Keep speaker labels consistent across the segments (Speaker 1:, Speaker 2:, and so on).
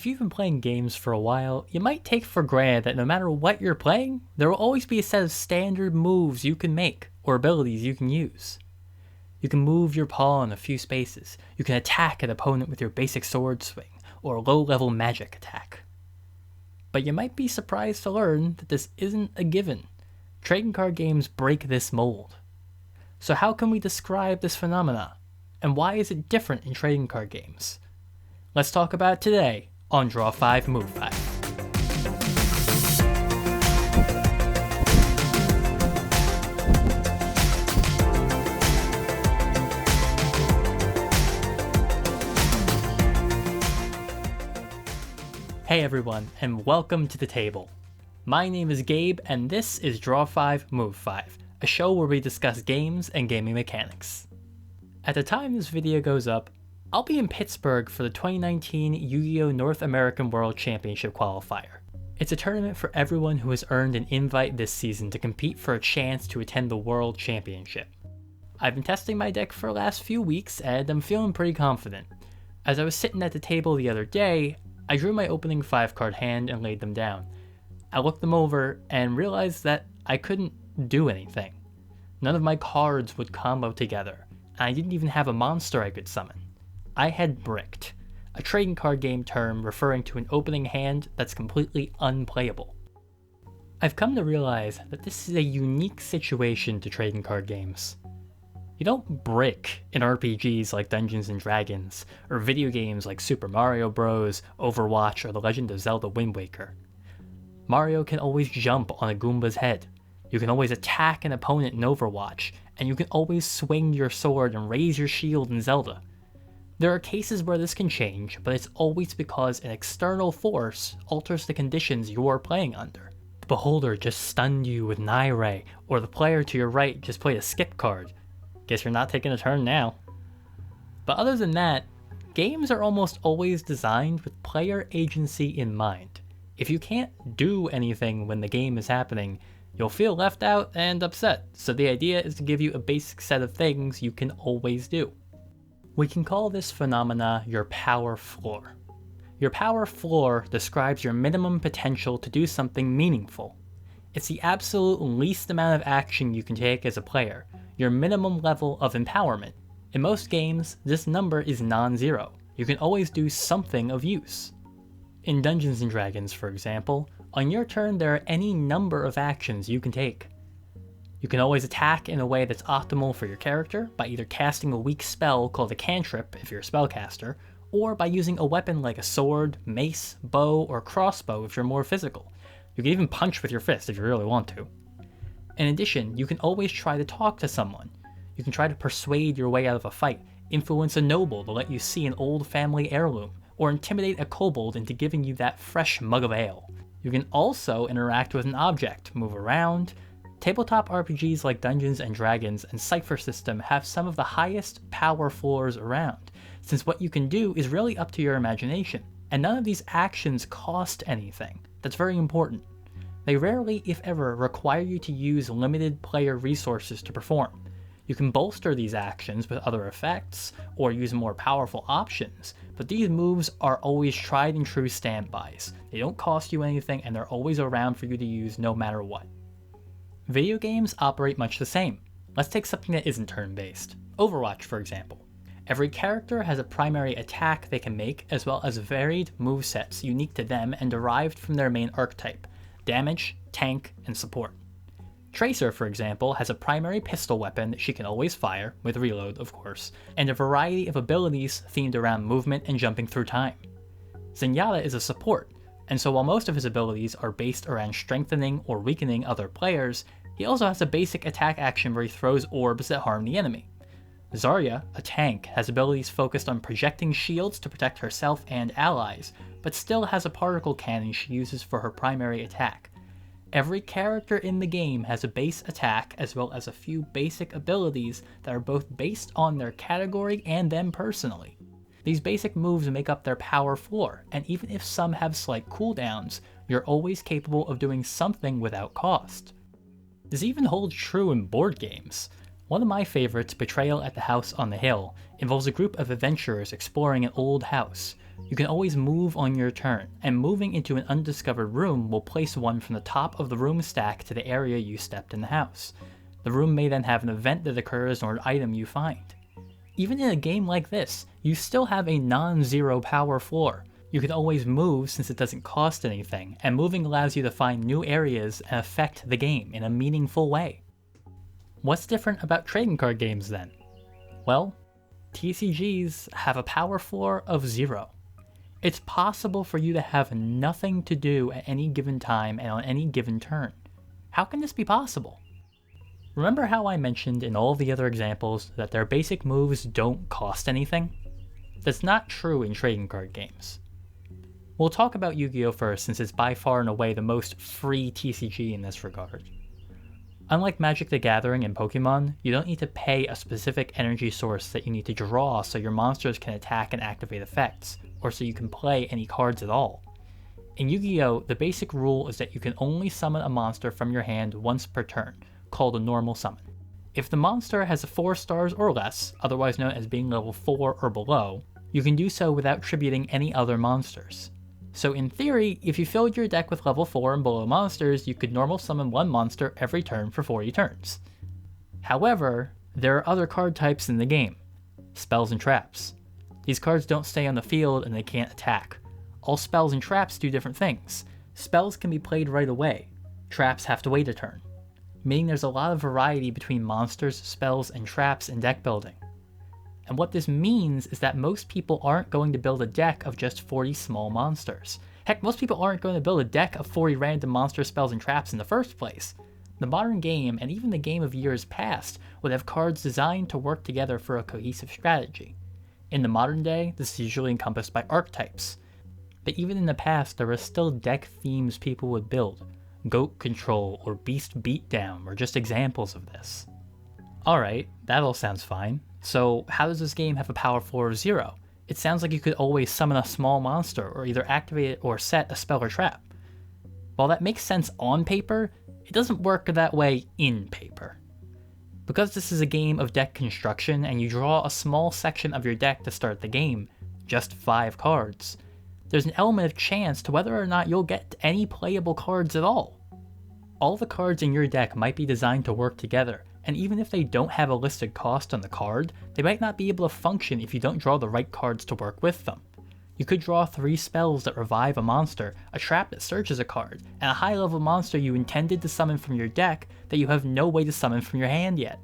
Speaker 1: If you've been playing games for a while, you might take for granted that no matter what you're playing, there will always be a set of standard moves you can make, or abilities you can use. You can move your paw in a few spaces, you can attack an opponent with your basic sword swing, or a low-level magic attack. But you might be surprised to learn that this isn't a given. Trading card games break this mold. So how can we describe this phenomena? And why is it different in trading card games? Let's talk about it today on Draw 5 Move 5. Hey everyone, and welcome to the table. My name is Gabe, and this is Draw 5 Move 5, a show where we discuss games and gaming mechanics. At the time this video goes up, I'll be in Pittsburgh for the 2019 Yu-Gi-Oh! North American World Championship Qualifier. It's a tournament for everyone who has earned an invite this season to compete for a chance to attend the World Championship. I've been testing my deck for the last few weeks, and I'm feeling pretty confident. As I was sitting at the table the other day, I drew my opening 5-card hand and laid them down. I looked them over and realized that I couldn't do anything. None of my cards would combo together, and I didn't even have a monster I could summon. I had bricked, a trading card game term referring to an opening hand that's completely unplayable. I've come to realize that this is a unique situation to trading card games. You don't brick in RPGs like Dungeons & Dragons, or video games like Super Mario Bros., Overwatch, or The Legend of Zelda Wind Waker. Mario can always jump on a Goomba's head. You can always attack an opponent in Overwatch, and you can always swing your sword and raise your shield in Zelda. There are cases where this can change, but it's always because an external force alters the conditions you're playing under. The beholder just stunned you with Nairay, or the player to your right just played a skip card. Guess you're not taking a turn now. But other than that, games are almost always designed with player agency in mind. If you can't do anything when the game is happening, you'll feel left out and upset, so the idea is to give you a basic set of things you can always do. We can call this phenomena your power floor. Your power floor describes your minimum potential to do something meaningful. It's the absolute least amount of action you can take as a player, your minimum level of empowerment. In most games, this number is non-zero. You can always do something of use. In Dungeons & Dragons, for example, on your turn there are any number of actions you can take. You can always attack in a way that's optimal for your character by either casting a weak spell called a cantrip if you're a spellcaster, or by using a weapon like a sword, mace, bow, or crossbow if you're more physical. You can even punch with your fist if you really want to. In addition, you can always try to talk to someone. You can try to persuade your way out of a fight, influence a noble to let you see an old family heirloom, or intimidate a kobold into giving you that fresh mug of ale. You can also interact with an object, move around. Tabletop RPGs like Dungeons & Dragons and Cypher System have some of the highest power floors around, since what you can do is really up to your imagination, and none of these actions cost anything. That's very important. They rarely, if ever, require you to use limited player resources to perform. You can bolster these actions with other effects, or use more powerful options, but these moves are always tried and true standbys. They don't cost you anything, and they're always around for you to use no matter what. Video games operate much the same. Let's take something that isn't turn-based. Overwatch, for example. Every character has a primary attack they can make, as well as varied movesets unique to them and derived from their main archetype: damage, tank, and support. Tracer, for example, has a primary pistol weapon that she can always fire, with reload of course, and a variety of abilities themed around movement and jumping through time. Zenyatta is a support, and so while most of his abilities are based around strengthening or weakening other players, he also has a basic attack action where he throws orbs that harm the enemy. Zarya, a tank, has abilities focused on projecting shields to protect herself and allies, but still has a particle cannon she uses for her primary attack. Every character in the game has a base attack as well as a few basic abilities that are both based on their category and them personally. These basic moves make up their power floor, and even if some have slight cooldowns, you're always capable of doing something without cost. This even holds true in board games. One of my favorites, Betrayal at the House on the Hill, involves a group of adventurers exploring an old house. You can always move on your turn, and moving into an undiscovered room will place one from the top of the room stack to the area you stepped in the house. The room may then have an event that occurs or an item you find. Even in a game like this, you still have a non-zero power floor. You can always move since it doesn't cost anything, and moving allows you to find new areas and affect the game in a meaningful way. What's different about trading card games then? Well, TCGs have a power floor of 0. It's possible for you to have nothing to do at any given time and on any given turn. How can this be possible? Remember how I mentioned in all the other examples that their basic moves don't cost anything? That's not true in trading card games. We'll talk about Yu-Gi-Oh! First since it's by far and away the most free TCG in this regard. Unlike Magic the Gathering and Pokemon, you don't need to pay a specific energy source that you need to draw so your monsters can attack and activate effects, or so you can play any cards at all. In Yu-Gi-Oh! The basic rule is that you can only summon a monster from your hand once per turn, called a normal summon. If the monster has 4 stars or less, otherwise known as being level 4 or below, you can do so without tributing any other monsters. So in theory, if you filled your deck with level 4 and below monsters, you could normal summon one monster every turn for 40 turns. However, there are other card types in the game. Spells and traps. These cards don't stay on the field and they can't attack. All spells and traps do different things. Spells can be played right away. Traps have to wait a turn. Meaning there's a lot of variety between monsters, spells, and traps in deck building. And what this means is that most people aren't going to build a deck of just 40 small monsters. Heck, most people aren't going to build a deck of 40 random monster spells and traps in the first place. The modern game, and even the game of years past, would have cards designed to work together for a cohesive strategy. In the modern day, this is usually encompassed by archetypes. But even in the past, there were still deck themes people would build. Goat Control or Beast Beatdown were just examples of this. Alright, that all sounds fine. So how does this game have a power floor of 0? It sounds like you could always summon a small monster or either activate it or set a spell or trap. While that makes sense on paper, it doesn't work that way in paper. Because this is a game of deck construction and you draw a small section of your deck to start the game, just 5 cards, there's an element of chance to whether or not you'll get any playable cards at all. All the cards in your deck might be designed to work together, and even if they don't have a listed cost on the card, they might not be able to function if you don't draw the right cards to work with them. You could draw 3 spells that revive a monster, a trap that searches a card, and a high level monster you intended to summon from your deck that you have no way to summon from your hand yet.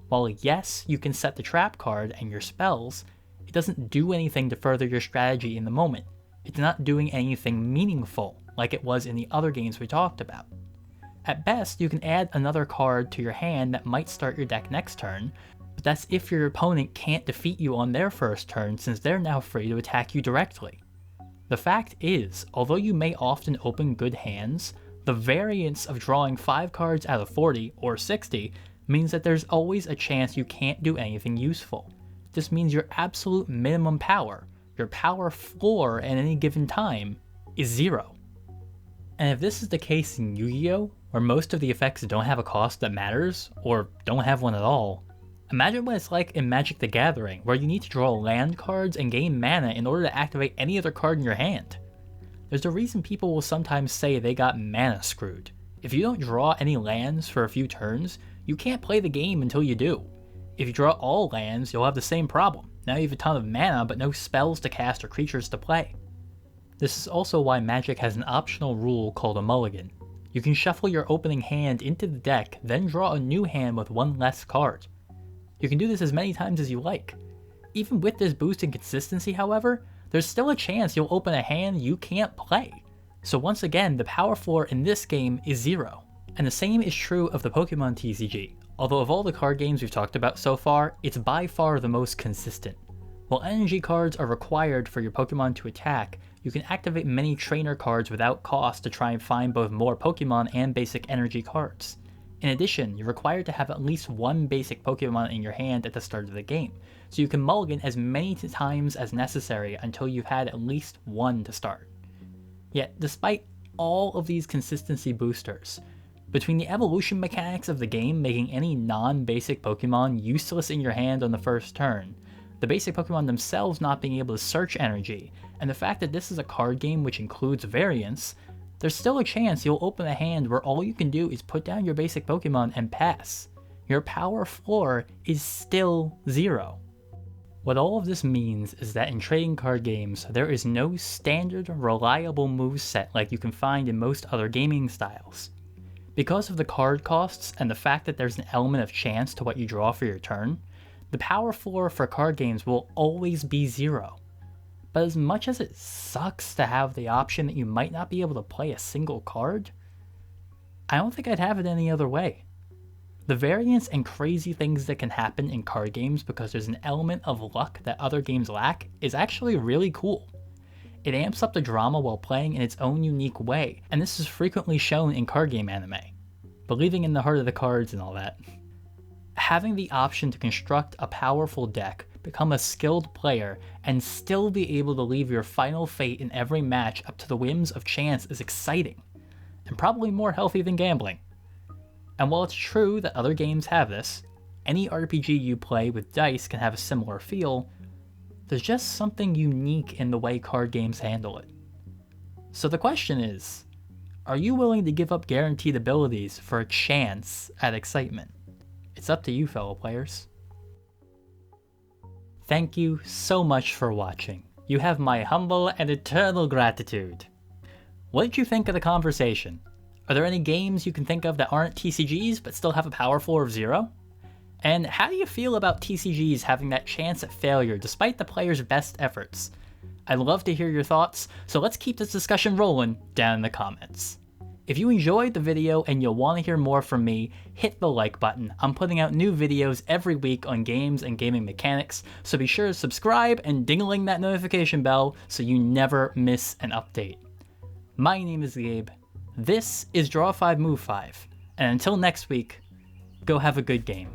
Speaker 1: While yes, you can set the trap card and your spells, it doesn't do anything to further your strategy in the moment. It's not doing anything meaningful, like it was in the other games we talked about. At best, you can add another card to your hand that might start your deck next turn, but that's if your opponent can't defeat you on their first turn since they're now free to attack you directly. The fact is, although you may often open good hands, the variance of drawing 5 cards out of 40 or 60 means that there's always a chance you can't do anything useful. This means your absolute minimum power, your power floor at any given time, is 0. And if this is the case in Yu-Gi-Oh!, where most of the effects don't have a cost that matters, or don't have one at all, imagine what it's like in Magic the Gathering, where you need to draw land cards and gain mana in order to activate any other card in your hand. There's a reason people will sometimes say they got mana screwed. If you don't draw any lands for a few turns, you can't play the game until you do. If you draw all lands, you'll have the same problem. Now you have a ton of mana, but no spells to cast or creatures to play. This is also why Magic has an optional rule called a mulligan. You can shuffle your opening hand into the deck, then draw a new hand with 1 less card. You can do this as many times as you like. Even with this boost in consistency, however, there's still a chance you'll open a hand you can't play. So once again, the power floor in this game is 0. And the same is true of the Pokemon TCG, although of all the card games we've talked about so far, it's by far the most consistent. While energy cards are required for your Pokemon to attack, you can activate many trainer cards without cost to try and find both more Pokemon and basic energy cards. In addition, you're required to have at least 1 basic Pokemon in your hand at the start of the game, so you can mulligan as many times as necessary until you've had at least 1 to start. Yet, despite all of these consistency boosters, Between the evolution mechanics of the game making any non-basic Pokemon useless in your hand on the first turn, the basic Pokemon themselves not being able to search energy, and the fact that this is a card game which includes variants, there's still a chance you'll open a hand where all you can do is put down your basic Pokemon and pass. Your power floor is still 0. What all of this means is that in trading card games, there is no standard, reliable moveset like you can find in most other gaming styles. Because of the card costs and the fact that there's an element of chance to what you draw for your turn, the power floor for card games will always be 0. But as much as it sucks to have the option that you might not be able to play a single card, I don't think I'd have it any other way. The variance and crazy things that can happen in card games because there's an element of luck that other games lack is actually really cool. It amps up the drama while playing in its own unique way, and this is frequently shown in card game anime. Believing in the heart of the cards and all that. Having the option to construct a powerful deck, become a skilled player, and still be able to leave your final fate in every match up to the whims of chance is exciting, and probably more healthy than gambling. And while it's true that other games have this, any RPG you play with dice can have a similar feel, there's just something unique in the way card games handle it. So the question is, are you willing to give up guaranteed abilities for a chance at excitement? It's up to you, fellow players. Thank you so much for watching. You have my humble and eternal gratitude. What did you think of the conversation? Are there any games you can think of that aren't TCGs but still have a power floor of 0? And how do you feel about TCGs having that chance at failure despite the player's best efforts? I'd love to hear your thoughts, so let's keep this discussion rolling down in the comments. If you enjoyed the video and you'll want to hear more from me, hit the like button. I'm putting out new videos every week on games and gaming mechanics, so be sure to subscribe and ding-a-ling that notification bell so you never miss an update. My name is Gabe, this is Draw 5 Move 5, and until next week, go have a good game.